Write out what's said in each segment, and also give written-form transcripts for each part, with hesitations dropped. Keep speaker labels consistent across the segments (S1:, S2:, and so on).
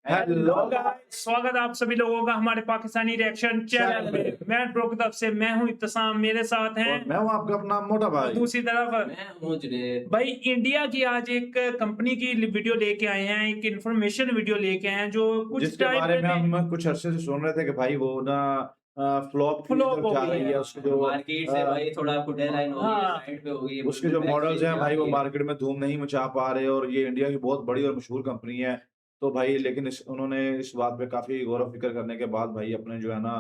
S1: Hello
S2: hello guys, स्वागत है आप सभी लोगों का हमारे पाकिस्तानी रिएक्शन चैनल में। मैं ब्रो की तरफ से मैं हूं इत्तसाम, मेरे साथ हैं
S1: और मैं हूँ आपका अपना मोटा
S2: और
S1: भाई।
S2: दूसरी तरफ
S3: मैं हूँ जुनैद।
S2: भाई इंडिया की आज एक कंपनी की वीडियो लेके आए हैं, एक इंफॉर्मेशन वीडियो लेके आए हैं जो कुछ
S1: जिसके
S2: टाइम
S1: बारे में
S2: पहले
S1: हम कुछ अरसे से सुन रहे थे कि भाई वो ना फ्लॉप की
S2: फ्लॉप
S1: तरफ
S2: हो
S1: जा
S2: गई
S1: रही
S2: है।
S1: है। उसके जो
S3: मार्केट से भाई थोड़ा कुटे लाइन हो गई है,
S2: हाँ,
S3: साइड पे हो गई है,
S1: उसके
S3: बिल्कुल
S1: जो
S3: बैक
S1: मॉडल्स
S3: स्टेज
S1: हैं
S3: पे आ
S1: भाई वो
S3: गई है।
S1: मार्केट में धूम नहीं मचा पा रहे और ये इंडिया की बहुत बड़ी और मशहूर कंपनी है। तो भाई लेकिन उन्होंने इस बात पे काफी गौर व फिक्र करने के बाद भाई अपने जो है ना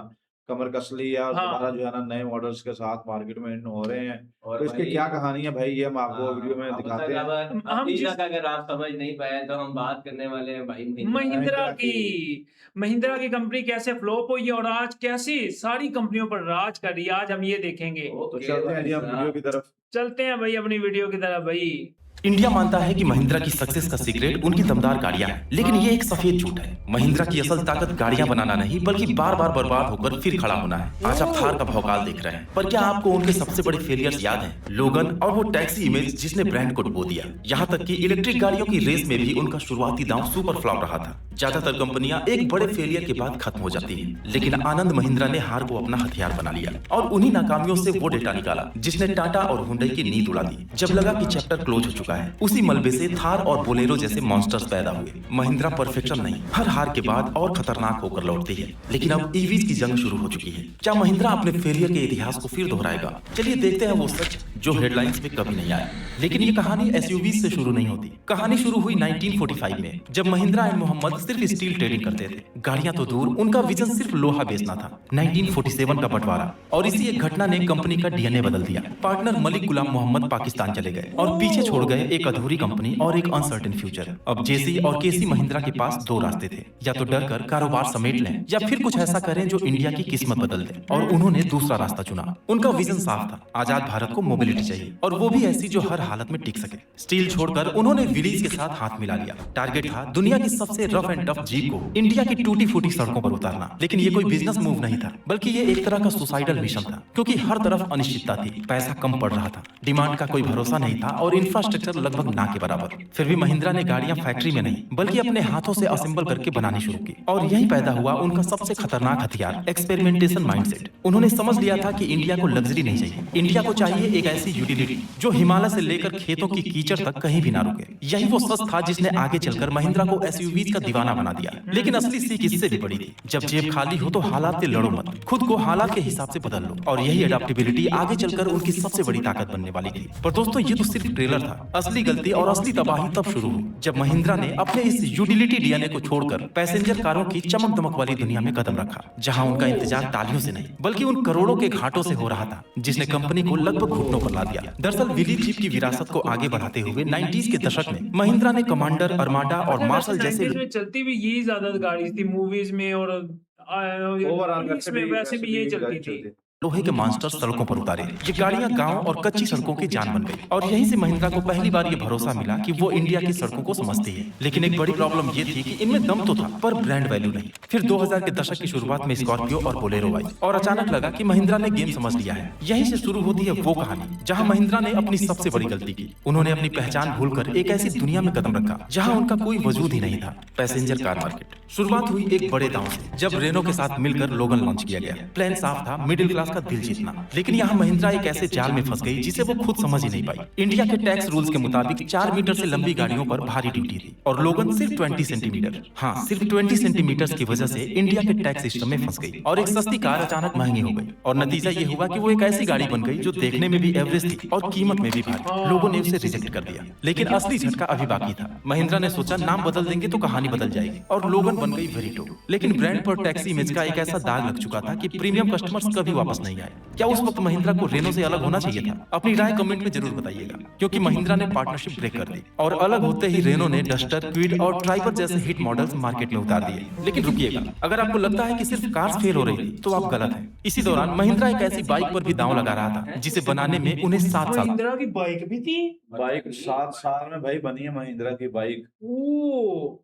S1: कमर कस ली है और दोबारा
S2: हाँ,
S1: जो है ना नए मॉडल्स के साथ मार्केट में इन हो रहे हैं।
S3: और
S1: तो इसकी
S3: भाई
S1: क्या कहानी है भाई ये हम आपको वीडियो में
S3: अब
S1: दिखाते
S3: तक
S1: हैं।
S3: अब
S2: हम
S3: अभी
S2: जिस
S3: तक अगर आप समझ नहीं पाए तो हम बात करने वाले हैं भाई महिंद्रा
S2: महिंद्रा
S1: महिंद्रा की।
S2: महिंद्रा की कंपनी कैसे फ्लॉप हुई है और आज कैसी सारी कंपनियों पर राज कर रही है, आज हम ये देखेंगे।
S1: तो
S3: ओके
S1: चलते हैं
S3: भाई
S1: जी हम वीडियो
S3: साहब।
S1: की तरफ।
S2: चलते हैं भाई अपनी वीडियो की तरफ भाई।
S4: इंडिया मानता है कि महिंद्रा की सक्सेस का सीक्रेट उनकी दमदार गाड़ियां हैं, लेकिन ये एक सफेद झूठ है। महिंद्रा की असल ताकत गाड़ियां बनाना नहीं बल्कि बार बार बर्बाद होकर फिर खड़ा होना है। आज आप थार का भौकाल देख रहे हैं, पर क्या आपको उनके सबसे बड़े फेलियर्स याद हैं? लोगन और वो टैक्सी इमेज जिसने ब्रांड को डुबो दिया। यहाँ तक कि इलेक्ट्रिक गाड़ियों की रेस में भी उनका शुरुआती दांव सुपर फ्लॉप रहा था। ज्यादातर कंपनियां एक बड़े फेलियर के बाद खत्म हो जाती हैं, लेकिन आनंद महिंद्रा ने हार को अपना हथियार बना लिया और उन्हीं नाकामियों से वो डेटा निकाला जिसने टाटा और हुंडई की नींद उड़ा दी। जब लगा कि चैप्टर क्लोज हो चुका है, उसी मलबे से थार और बोलेरो जैसे मॉन्स्टर्स पैदा हुए। महिंद्रा परफेक्शन नहीं, हर हार के बाद और खतरनाक होकर लौटती है। लेकिन अब ईवीज की जंग शुरू हो चुकी है। क्या महिंद्रा अपने फेलियर के इतिहास को फिर दोहराएगा? चलिए देखते हैं वो सच जो हेडलाइंस में कभी नहीं आया। लेकिन ये कहानी एसयूवीज से शुरू नहीं होती। कहानी शुरू हुई 1945 में, जब महिंद्रा एंड मोहम्मद सिर्फ स्टील ट्रेडिंग करते थे। गाड़ियां तो दूर, उनका विजन सिर्फ लोहा बेचना था। 1947 का बंटवारा और इसी एक घटना ने कंपनी का डीएनए बदल दिया। पार्टनर मलिक गुलाम मोहम्मद पाकिस्तान चले गए और पीछे छोड़ गए एक अधूरी कंपनी और एक अनसर्टेन फ्यूचर। अब जेसी और केसी महिंद्रा के पास दो रास्ते थे, या तो डर कर कारोबार समेट लें या फिर कुछ ऐसा करें जो इंडिया की किस्मत बदल दे। और उन्होंने दूसरा रास्ता चुना। उनका विजन साफ था, आजाद भारत को मोबिलिटी चाहिए और वो भी ऐसी जो हर हालत में टिक सके। स्टील छोड़कर उन्होंने विलीज के साथ हाथ मिला लिया। टारगेट था दुनिया की सबसे रफ एंड टफ जीप को इंडिया की टूटी फूटी सड़कों पर उतारना। लेकिन ये कोई बिजनेस मूव नहीं था, बल्कि ये एक तरह का सुसाइडल मिशन था, क्योंकि हर तरफ अनिश्चितता थी, पैसा कम पड़ रहा था, डिमांड का कोई भरोसा नहीं था और इंफ्रास्ट्रक्चर लगभग ना के बराबर। फिर भी महिंद्रा ने गाड़ियां फैक्ट्री में नहीं बल्कि अपने हाथों से असेंबल करके बनानी शुरू की और यही पैदा हुआ उनका सबसे खतरनाक हथियार, एक्सपेरिमेंटेशन माइंडसेट। उन्होंने समझ लिया था कि इंडिया को लग्जरी नहीं चाहिए, इंडिया को चाहिए एक ऐसी यूटिलिटी जो हिमालय से लेकर खेतों की कीचड़ तक कहीं भी ना रुके। यही वो सच था जिसने आगे चलकर महिंद्रा को एसयूवीज का दीवाना बना दिया। लेकिन असली सीख इससे भी बड़ी थी, जब जेब खाली हो तो हालात से लड़ो मत, खुद को हालात के हिसाब से बदल लो। और यही एडेप्टेबिलिटी आगे चलकर उनकी सबसे बड़ी ताकत बनने वाली थी। पर दोस्तों ये तो सिर्फ ट्रेलर था। असली गलती और असली तबाही तब शुरू हुई जब महिंद्रा ने अपने इस यूटिलिटी डीएनए को छोड़कर पैसेंजर कारों की चमक दमक वाली दुनिया में कदम रखा, जहां उनका इंतजार तालियों से नहीं बल्कि उन करोड़ों के घाटों से हो रहा था जिसने कंपनी को लगभग घुटनों पर ला दिया। दरअसल विलीज जीप की विरासत को आगे बढ़ाते हुए 90s के दशक में महिंद्रा ने कमांडर, अर्माडा और मार्शल जैसे
S2: 90s में चलती भी यही ज्यादा गाड़ी थी मूवीज में और
S1: ओवरऑल
S2: इसमें वैसे भी यही चलती थी।
S4: लोहे के मॉन्स्टर सड़कों पर उतारे। ये गाड़ियां गांव और कच्ची सड़कों की जान बन गई और यहीं से महिंद्रा को पहली बार ये भरोसा मिला कि वो इंडिया की सड़कों को समझती है। लेकिन एक बड़ी प्रॉब्लम ये थी कि इनमें दम तो था पर ब्रांड वैल्यू नहीं। फिर 2000 के दशक की शुरुआत में स्कॉर्पियो और बोलेरो आई और अचानक लगा कि महिंद्रा ने गेम समझ लिया है। यहीं से शुरू होती है वो कहानी जहाँ महिंद्रा ने अपनी सबसे बड़ी गलती की। उन्होंने अपनी पहचान भूलकर एक ऐसी दुनिया में कदम रखा जहाँ उनका कोई वजूद ही नहीं था, पैसेंजर कार मार्केट। शुरुआत हुई एक बड़े दांव से जब रेनो के साथ मिलकर लोगन लॉन्च किया गया। प्लान साफ था, मिडिल क्लास का दिल जीतना। लेकिन यहाँ महिंद्रा एक ऐसे जाल में फंस गई जिसे वो खुद समझ ही नहीं पाई। इंडिया के टैक्स रूल्स के मुताबिक 4 मीटर से लंबी गाड़ियों पर भारी ड्यूटी थी और लोगन सिर्फ 20 सेंटीमीटर। हाँ, सिर्फ 20 सेंटीमीटर की वजह से इंडिया के टैक्स सिस्टम में फंस गई और एक सस्ती कार अचानक महंगी हो गई। और नतीजा ये हुआ कि वो एक ऐसी गाड़ी बन गई जो देखने में भी एवरेज थी और कीमत में भी भारी। लोगों ने उसे रिजेक्ट कर दिया। लेकिन असली झटका अभी बाकी था। महिंद्रा ने सोचा नाम बदल देंगे तो कहानी बदल जाएगी और लोगन बन गई वेरिटो। लेकिन ब्रांड पर टैक्सी इमेज का एक ऐसा दाग लग चुका था कि प्रीमियम कस्टमर्स कभी वापस नहीं आए। क्या उस वक्त महिंद्रा को रेनो से अलग होना चाहिए था? अपनी राय कमेंट में जरूर बताइएगा, क्योंकि महिंद्रा ने पार्टनरशिप ब्रेक कर दी और अलग होते ही रेनो ने डस्टर, क्विड और ट्राइबर जैसे हिट मॉडल्स मार्केट में उतार दिए। लेकिन रुकिएगा, अगर आपको लगता है कि सिर्फ कार्स फेल हो रही थी तो आप गलत हैं। इसी दौरान महिंद्रा एक ऐसी बाइक पर भी दांव लगा रहा था जिसे बनाने में उन्हें 7 साल।
S2: महिंद्रा की बाइक भी थी।
S1: बाइक 7 साल में भाई बनी है महिंद्रा की बाइक।
S2: ओ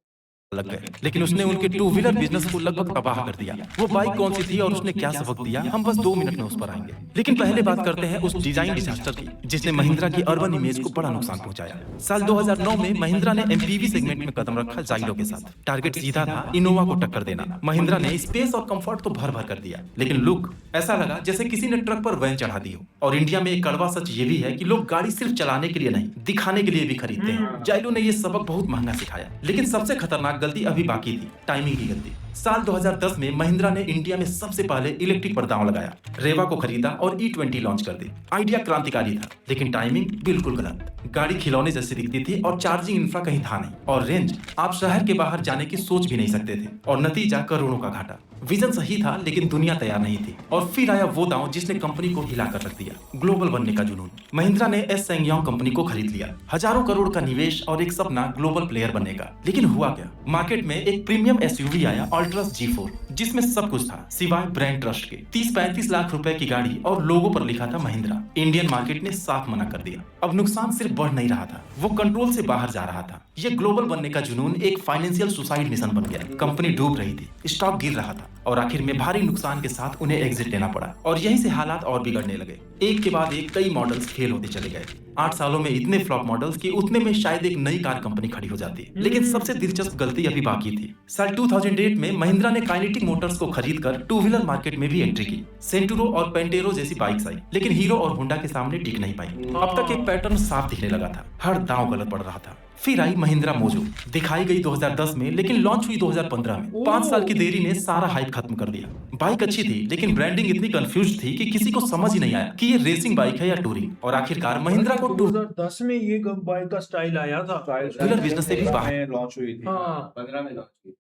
S4: लग गए, लेकिन उसने उनके टू व्हीलर बिजनेस को लगभग तबाह कर दिया। वो बाइक कौन सी थी और उसने क्या सबक दिया, हम बस 2 मिनट में उस पर आएंगे। लेकिन पहले बात करते हैं उस डिजाइन डिजास्टर की जिसने महिंद्रा की अर्बन इमेज को बड़ा नुकसान पहुंचाया। साल 2009 में महिंद्रा ने एमपीवी सेगमेंट में कदम रखा जाइलो के साथ। टारगेट सीधा था इनोवा को टक्कर देना। महिंद्रा ने स्पेस और कंफर्ट तो भर भर कर दिया, लेकिन लुक ऐसा लगा जैसे किसी ने ट्रक पर वैन चढ़ा दी हो। और इंडिया में एक कड़वा सच ये भी है कि लोग गाड़ी सिर्फ चलाने के लिए नहीं, दिखाने के लिए भी खरीदते हैं। जाइलो ने ये सबक बहुत महंगा सिखाया, लेकिन सबसे खतरनाक गलती अभी बाकी थी, टाइमिंग की गलती। साल 2010 में महिंद्रा ने इंडिया में सबसे पहले इलेक्ट्रिक पर दांव लगाया, रेवा को खरीदा और E20 लॉन्च कर दी। आइडिया क्रांतिकारी था, लेकिन टाइमिंग बिल्कुल गलत। गाड़ी खिलौने जैसी दिखती थी और चार्जिंग इंफ्रा कहीं था नहीं, और रेंज आप शहर के बाहर जाने की सोच भी नहीं सकते थे, और नतीजा करोड़ों का घाटा। विजन सही था, लेकिन दुनिया तैयार नहीं थी। और फिर आया वो दांव जिसने कंपनी को हिला कर रख दिया, ग्लोबल बनने का जुनून। महिंद्रा ने एस सैंगयोंग कंपनी को खरीद लिया, हजारों करोड़ का निवेश और एक सपना ग्लोबल प्लेयर बनने का। लेकिन हुआ क्या, मार्केट में एक प्रीमियम एसयूवी आया, अल्ट्रस G4, जिसमें सब कुछ था सिवाय ब्रांड ट्रस्ट के। 30-35 लाख रुपए की गाड़ी और लोगों पर लिखा था महिंद्रा। इंडियन मार्केट ने साफ मना कर दिया। अब नुकसान सिर्फ बढ़ नहीं रहा था, वो कंट्रोल से बाहर जा रहा था। ये ग्लोबल बनने का जुनून एक फाइनेंशियल सुसाइड मिशन बन गया। कंपनी डूब रही थी, स्टॉक गिर रहा था, और आखिर में भारी नुकसान के साथ उन्हें एग्जिट लेना पड़ा। और यहीं से हालात और बिगड़ने लगे। एक के बाद एक कई मॉडल्स फेल होते चले गए। 8 सालों में इतने फ्लॉप मॉडल्स कि उतने में शायद एक नई कार कंपनी खड़ी हो जाती। लेकिन सबसे दिलचस्प गलती अभी बाकी थी। साल 2008 में महिंद्रा ने काइनेटिक मोटर्स को खरीदकर टू व्हीलर मार्केट में भी एंट्री की। सेंटूरो और पेंटेरो जैसी बाइक्स आई, लेकिन हीरो और होंडा के सामने टिक नहीं पाई। अब तक एक पैटर्न साफ दिखने लगा था, हर दांव गलत पड़ रहा था। फिर आई महिंद्रा मोजो, दिखाई गई 2010 में, लेकिन लॉन्च हुई 2015 में। 5 साल की देरी ने सारा हाइप खत्म कर दिया। बाइक अच्छी थी, लेकिन ब्रांडिंग इतनी कंफ्यूज थी कि किसी को समझ ही नहीं आया कि ये रेसिंग बाइक है या टूरिंग। और आखिरकार महिंद्रा को
S2: 2010 में ये बाइक का स्टाइल आया था।
S4: व्हीलर बिजनेस से भी बाहर
S1: लॉन्च हुई थी।
S2: हाँ,
S3: 15 में लॉन्च की।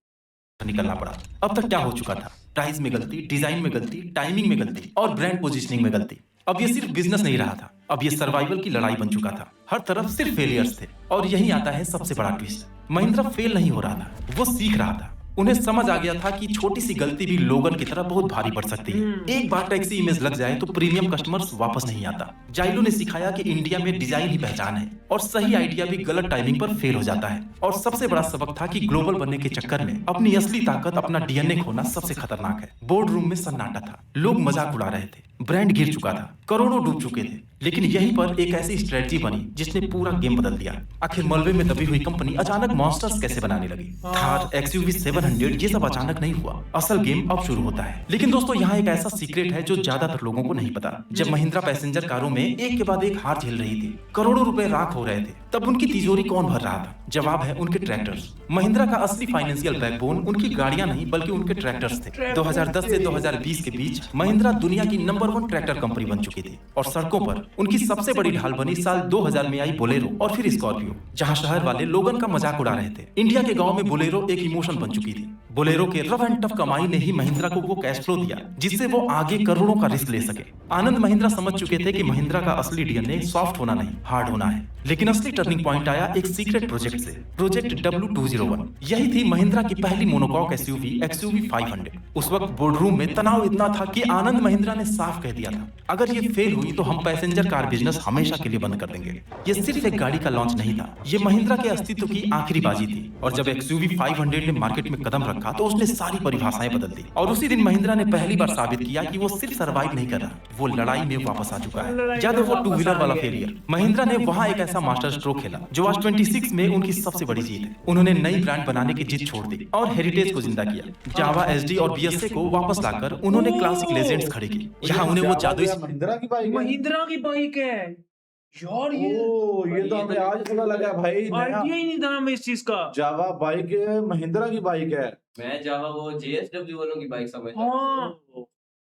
S4: निकलना पड़ा। अब तक क्या हो चुका था, प्राइस में गलती, डिजाइन में गलती, टाइमिंग में गलती और ब्रांड पोजीशनिंग में गलती। अब ये सिर्फ बिजनेस नहीं रहा था, अब ये सर्वाइवल की लड़ाई बन चुका था। हर तरफ सिर्फ फेलियर्स थे। और यही आता है सबसे बड़ा ट्विस्ट, महिंद्रा फेल नहीं हो रहा था, वो सीख रहा था। उन्हें समझ आ गया था कि छोटी सी गलती भी लोगन की तरह बहुत भारी पड़ सकती है। एक बार टैक्सी इमेज लग जाए तो प्रीमियम कस्टमर्स वापस नहीं आता। जाइलो ने सिखाया कि इंडिया में डिजाइन ही पहचान है, और सही आइडिया भी गलत टाइमिंग पर फेल हो जाता है। और सबसे बड़ा सबक था कि ग्लोबल बनने के चक्कर में अपनी असली ताकत, अपना डीएनए खोना सबसे खतरनाक है। बोर्ड रूम में सन्नाटा था, लोग मजाक उड़ा रहे थे, ब्रांड गिर चुका था, करोड़ों डूब चुके थे। लेकिन यहीं पर एक ऐसी स्ट्रेटजी बनी जिसने पूरा गेम बदल दिया। आखिर मलबे में दबी हुई कंपनी अचानक मॉन्स्टर्स कैसे बनाने लगी। थार, XUV 700 ये सब अचानक नहीं हुआ। असल गेम अब शुरू होता है। लेकिन दोस्तों, यहाँ एक ऐसा सीक्रेट है जो ज्यादातर लोगों को नहीं पता। जब महिंद्रा पैसेंजर कारों में एक के बाद एक हार झेल रही थी, करोड़ों रुपए राख हो रहे थे, तब उनकी तिजोरी कौन भर रहा था? जवाब है उनके ट्रैक्टर्स। महिंद्रा का असली फाइनेंशियल बैकबोन उनकी गाड़ियां नहीं, बल्कि उनके ट्रैक्टर्स थे। 2010 से 2020 के बीच महिंद्रा दुनिया की नंबर 1 ट्रैक्टर कंपनी बन चुकी थी। और सड़कों पर उनकी सबसे बड़ी ढाल बनी साल 2000 में आई बोलेरो और फिर स्कॉर्पियो, जहां शहर वाले लोगन का मजाक उड़ा रहे थे। इंडिया के गांव में बोलेरो एक इमोशन बन चुकी थी। बोलेरो के रफ एंड टफ कमाई ने ही महिंद्रा को वो कैश फ्लो दिया जिससे वो आगे करोड़ों का रिस्क ले सके। आनंद महिंद्रा समझ चुके थे कि महिंद्रा का असली डीएनए सॉफ्ट होना नहीं, हार्ड होना है। लेकिन असली टर्निंग पॉइंट आया एक सीक्रेट प्रोजेक्ट से, प्रोजेक्ट W201। यही थी महिंद्रा की पहली मोनोकॉक एसयूवी XUV 500। उस वक्त बोर्डरूम में तनाव इतना था कि आनंद महिंद्रा ने साफ कह दिया था, अगर ये फेल हुई तो हम पैसेंजर कार बिजनेस हमेशा के लिए बंद कर देंगे। ये सिर्फ एक गाड़ी का लॉन्च नहीं था, ये महिंद्रा के अस्तित्व की आखिरी बाजी थी। और जब XUV 500 ने मार्केट में कदम रखा तो उसने सारी परिभाषाएं बदल दी। और उसी दिन महिंद्रा ने पहली बार साबित किया कि वो सिर्फ सर्वाइव नहीं कर रहा, वो लड़ाई में वापस आ चुका है। याद है वो टू व्हीलर वाला फेलियर? महिंद्रा ने वहां एक ऐसा मास्टर स्ट्रोक खेला जो आज 26 में उनकी सबसे बड़ी जीत है। उन्होंने नई ब्रांड बनाने की जिद छोड़ दी और हेरिटेज को जिंदा किया। जावा, SD और BSA को वापस लाकर उन्होंने क्लासिक लेजेंड्स खड़े की। यहाँ उन्हें वो जादुई
S1: महिंद्रा की बाइक है।
S2: महिंद्रा की बाइक है यार।
S1: ये तो हमें आज पता लगा भाई,
S2: आइडिया ही नहीं था हमें इस चीज का।
S1: जावा बाइक महिंद्रा की बाइक है।
S3: मैं जावा वो JSW वालों की बाइक समझता
S2: हाँ,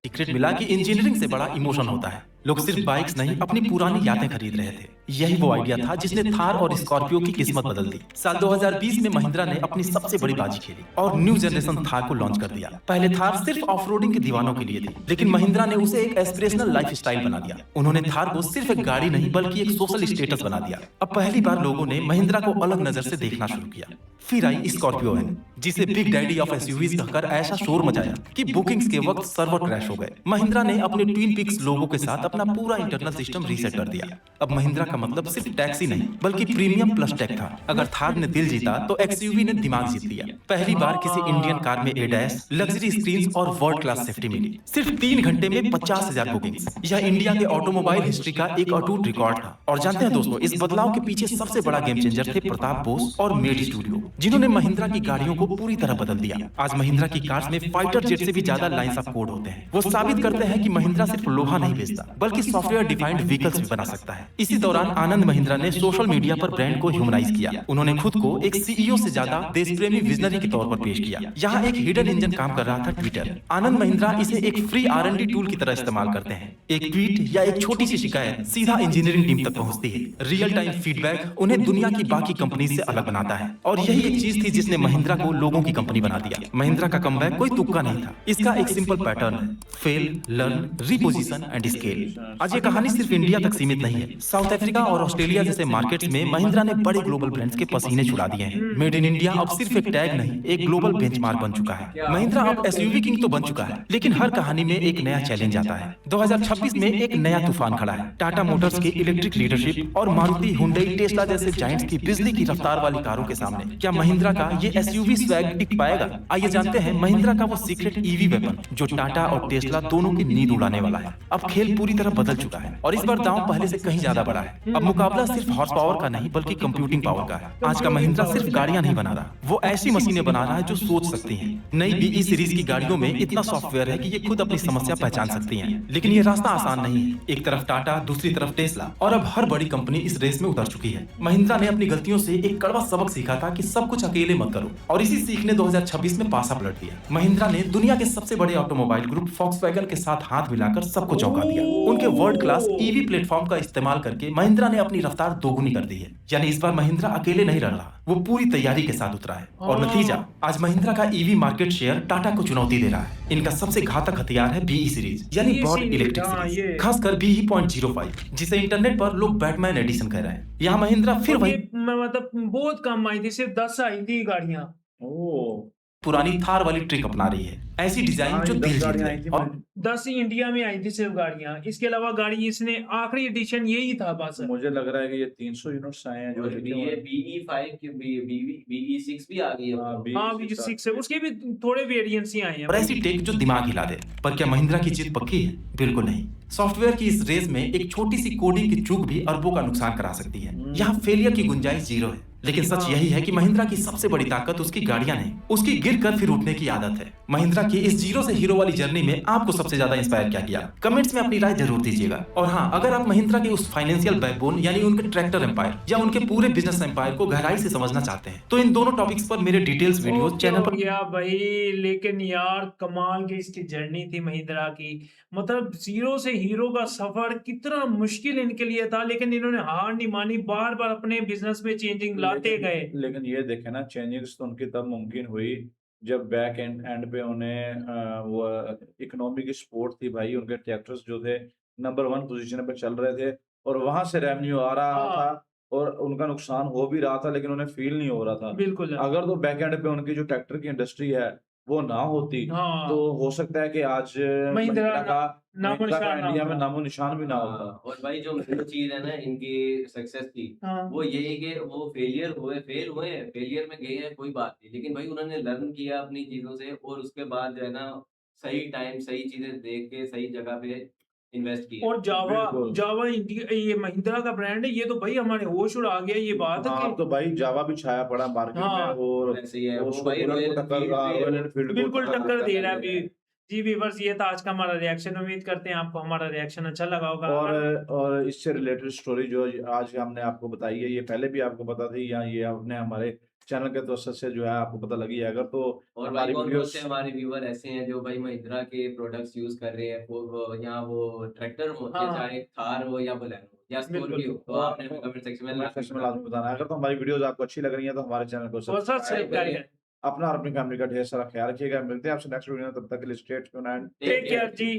S4: सीक्रेट मिला कि इंजीनियरिंग से बड़ा इमोशन होता है। लोग सिर्फ बाइक्स नहीं, अपनी पुरानी यादें खरीद रहे थे। यही वो आइडिया था जिसने थार और स्कॉर्पियो की किस्मत बदल दी। साल 2020 में महिंद्रा ने अपनी सबसे बड़ी बाजी खेली और न्यू जनरेशन थार को लॉन्च कर दिया। पहले थार सिर्फ ऑफ-रोडिंग के दीवानों के लिए थी, लेकिन महिंद्रा ने उसे एक एस्पिरेशनल लाइफस्टाइल बना दिया। उन्होंने थार को सिर्फ एक गाड़ी नहीं बल्कि एक सोशल स्टेटस बना दिया। अब पहली बार लोगों ने महिंद्रा को अलग नजर से देखना शुरू किया। फिर आई स्कॉर्पियो एन, जिसे बिग डैडी ऑफ एसयूवीज कहकर ऐसा शोर मचाया कि बुकिंग्स के वक्त सर्वर क्रैश हो गए। महिंद्रा ने अपने ट्विन पिक्स लोगों के साथ अपनी अपना पूरा इंटरनल सिस्टम रीसेट कर दिया। अब महिंद्रा का मतलब सिर्फ टैक्सी नहीं बल्कि प्रीमियम प्लस टेक था। अगर थार ने दिल जीता तो एक्सयूवी ने दिमाग जीत लिया। पहली बार किसी इंडियन कार में एडैस, लग्जरी स्क्रीन और वर्ल्ड क्लास सेफ्टी मिली। सिर्फ 3 घंटे में 50,000 बुकिंग्स। यह इंडिया के ऑटोमोबाइल हिस्ट्री का एक अटूट रिकॉर्ड था। और जानते हैं दोस्तों, इस बदलाव के पीछे सबसे बड़ा गेम चेंजर थे प्रताप बोस और मेड स्टूडियो, जिन्होंने महिंद्रा की गाड़ियों को पूरी तरह बदल दिया। आज महिंद्रा की कार्स में फाइटर जेट से भी ज्यादा लाइंस ऑफ कोड होते हैं। वो साबित करते हैं कि महिंद्रा सिर्फ लोहा नहीं बेचता बल्कि सॉफ्टवेयर डिफाइंड व्हीकल्स भी बना सकता है। इसी दौरान आनंद महिंद्रा ने सोशल मीडिया पर ब्रांड को ह्यूमनाइज किया। उन्होंने खुद को एक सीईओ से ज्यादा देशप्रेमी विजनरी के तौर पर पेश किया। यहाँ एक हिडन इंजन काम कर रहा था, ट्विटर। आनंद महिंद्रा इसे एक फ्री R&D टूल की तरह इस्तेमाल करते हैं। एक ट्वीट या एक छोटी सी शिकायत सीधा इंजीनियरिंग टीम तक पहुंचती है। रियल टाइम फीडबैक उन्हें दुनिया की बाकी कंपनी से अलग बनाता है। और यही एक चीज थी जिसने महिंद्रा को लोगों की कंपनी बना दिया। महिंद्रा का कमबैक कोई तुक्का नहीं था। इसका एक सिंपल पैटर्न है, fail, learn, reposition and scale. आज ये कहानी सिर्फ इंडिया तक सीमित नहीं है। साउथ अफ्रीका और ऑस्ट्रेलिया जैसे मार्केट्स में महिंद्रा ने बड़े ग्लोबल ब्रांड्स के पसीने छुड़ा दिए हैं। मेड इन इंडिया अब सिर्फ एक टैग नहीं, एक ग्लोबल बेंचमार्क बन चुका है। महिंद्रा अब एसयूवी किंग तो बन चुका है, लेकिन हर कहानी में एक नया चैलेंज आता है। 2026 में एक नया तूफान खड़ा है। टाटा मोटर्स की इलेक्ट्रिक लीडरशिप और मारुति, हुंडई, टेस्ला जैसे जायंट्स की बिजली की रफ्तार वाली कारों के सामने क्या महिंद्रा का ये एसयूवी स्वैग टिक पाएगा? आइए जानते हैं महिंद्रा का वो सीक्रेट ईवी वेपन जो टाटा और टेस्ला दोनों की नींद उड़ाने वाला है। अब खेल पूरी तरह बदल चुका है और इस बार दांव पहले से कहीं ज्यादा बड़ा है। अब मुकाबला सिर्फ हॉर्स पावर का नहीं बल्कि कंप्यूटिंग पावर का है। आज का महिंद्रा सिर्फ गाड़ियां नहीं बना रहा, वो ऐसी मशीनें बना रहा है जो सोच सकती हैं। नई BE सीरीज की गाड़ियों में इतना सॉफ्टवेयर है कि ये खुद अपनी समस्या पहचान सकती हैं। लेकिन ये रास्ता आसान नहीं है। एक तरफ टाटा, दूसरी तरफ टेस्ला और अब हर बड़ी कंपनी इस रेस में उतर चुकी है। महिंद्रा ने अपनी गलतियों से एक कड़वा सबक सीखा था कि सब कुछ अकेले मत करो, और इसी सीख ने 2026 में पासा पलट दिया। महिंद्रा ने दुनिया के सबसे बड़े ऑटोमोबाइल ग्रुप फॉक्सवैगन के साथ हाथ मिलाकर सबको चौंका दिया। उनके वर्ल्ड क्लास ईवी प्लेटफॉर्म का इस्तेमाल करके महिंद्रा ने अपनी रफ्तार दोगुनी कर दी है। यानी इस बार महिंद्रा अकेले नहीं लड़ रहा, वो पूरी तैयारी के साथ उतरा है। और नतीजा, आज महिंद्रा का ईवी मार्केट शेयर टाटा को चुनौती दे रहा है। इनका सबसे घातक हथियार है BE सीरीज, यानी ब्रॉड इलेक्ट्रिक सीरीज, खासकर BE.05, जिसे इंटरनेट पर लोग बैटमैन एडिशन कह रहे हैं। यहाँ महिंद्रा फिर वही
S2: मतलब बहुत कम आई थी, सिर्फ 10 आई थी गाड़ियां।
S4: पुरानी थार वाली ट्रिक अपना रही है। ऐसी डिजाइन जो दिल जीत ले। और
S2: 10 ही इंडिया में आई थी सिर्फ गाड़ियां। इसके अलावा गाड़ी इसने आखिरी एडिशन यही था बस।
S1: मुझे लग रहा है कि ये 300 यूनिट्स आए हैं जो
S3: BE5 की BE6 भी आ गई है।
S2: हाँ, BE6 है, उसके भी थोड़े वेरिएंट्स ही आए हैं।
S4: और ऐसी टेक जो दिमाग हिला दे। पर क्या महिंद्रा की जीत पक्की है? बिल्कुल नहीं। सॉफ्टवेयर की इस रेस में एक छोटी सी कोडिंग की चूक भी अरबों का नुकसान करा सकती है। यहाँ फेलियर की गुंजाइश जीरो है। लेकिन सच यही है कि महिंद्रा की सबसे बड़ी ताकत उसकी गाड़ियां नहीं, उसकी गिरकर फिर उठने की आदत है। महिंद्रा की इस जीरो से हीरो वाली जर्नी में आपको सबसे ज्यादा इंस्पायर क्या किया? कमेंट्स में अपनी राय जरूर दीजिएगा। और हाँ, अगर आप महिंद्रा के उस फाइनेंशियल बैकबोन यानी उनके ट्रैक्टर एम्पायर या उनके पूरे बिजनेस एम्पायर को गहराई से समझना चाहते हैं तो इन दोनों टॉपिक्स पर मेरे डिटेल्स वीडियो चैनल पर
S2: गया भाई। लेकिन यार कमाल की इसकी जर्नी थी महिंद्रा की। मतलब जीरो से हीरो का सफर कितना मुश्किल इनके लिए था, लेकिन इन्होंने हार नहीं मानी, बार बार अपने बिजनेस में चेंजिंग लाते गए।
S1: लेकिन ये देखे ना, चेंजेस तो उनकी तब मुमकिन हुई जब बैक एंड पे उन्हें वो इकोनॉमी की सपोर्ट थी भाई। उनके ट्रैक्टर्स जो थे नंबर 1 पोजीशन पे चल रहे थे और वहां से रेवेन्यू आ रहा था और उनका नुकसान हो भी रहा था, लेकिन उन्हें फील नहीं हो रहा था।
S2: बिल्कुल।
S1: अगर तो बैक एंड पे उनकी जो ट्रैक्टर की इंडस्ट्री है वो ना होती तो हो सकता है कि आज महिंद्रा का इंडिया में नामो निशान भी ना होता।
S3: और भाई जो मेन चीज है ना इनकी सक्सेस की, वो यही कि वो फेल हुए, फेलियर में गए हैं, कोई बात नहीं, लेकिन भाई उन्होंने लर्न किया अपनी चीजों से और उसके बाद जो है ना सही टाइम सही चीजें देख के सही जगह पे इन्वेस्ट किया।
S2: और जावा इंडिया, ये महिंद्रा का ब्रांड है, ये तो भाई हमारे होश उड़ा गया ये बात।
S1: हाँ, तो भाई जावा भी छाया पड़ा मार्केट में और
S3: ऐसे ही है वो भाई
S2: बिल्कुल टक्कर दे रहा है। जी व्यूअर्स, ये था आज का हमारा रिएक्शन। उम्मीद करते हैं आपको हमारा रिएक्शन अच्छा लगा होगा।
S1: और इससे रिलेटेड स्टोरी जो आज हमने आपको बताई है, ये पहले भी आपको पता थी या ये आपने हमारे चैनल के तवज्जुह से जो है आपको पता लगी है। अगर तो
S3: और भाई कौन से हमारे व्यूअर ऐसे हैं जो भाई महिंद्रा के प्रोडक्ट्स यूज कर रहे हैं, वो ट्रैक्टर हो चाहे थार हो या बोलेरो या स्कॉर्पियो, तो आपने कमेंट सेक्शन में
S1: लाजमी बताना। अगर तो हमारी वीडियोस आपको अच्छी लग रही है तो हमारे चैनल को
S2: सब्सक्राइब करिए।
S1: अपना और अपनी फैमिली का ढेर सारा ख्याल रखिएगा। मिलते हैं आपसे नेक्स्ट वीडियो में, तब तक के लिए stay tuned and
S2: take care ji.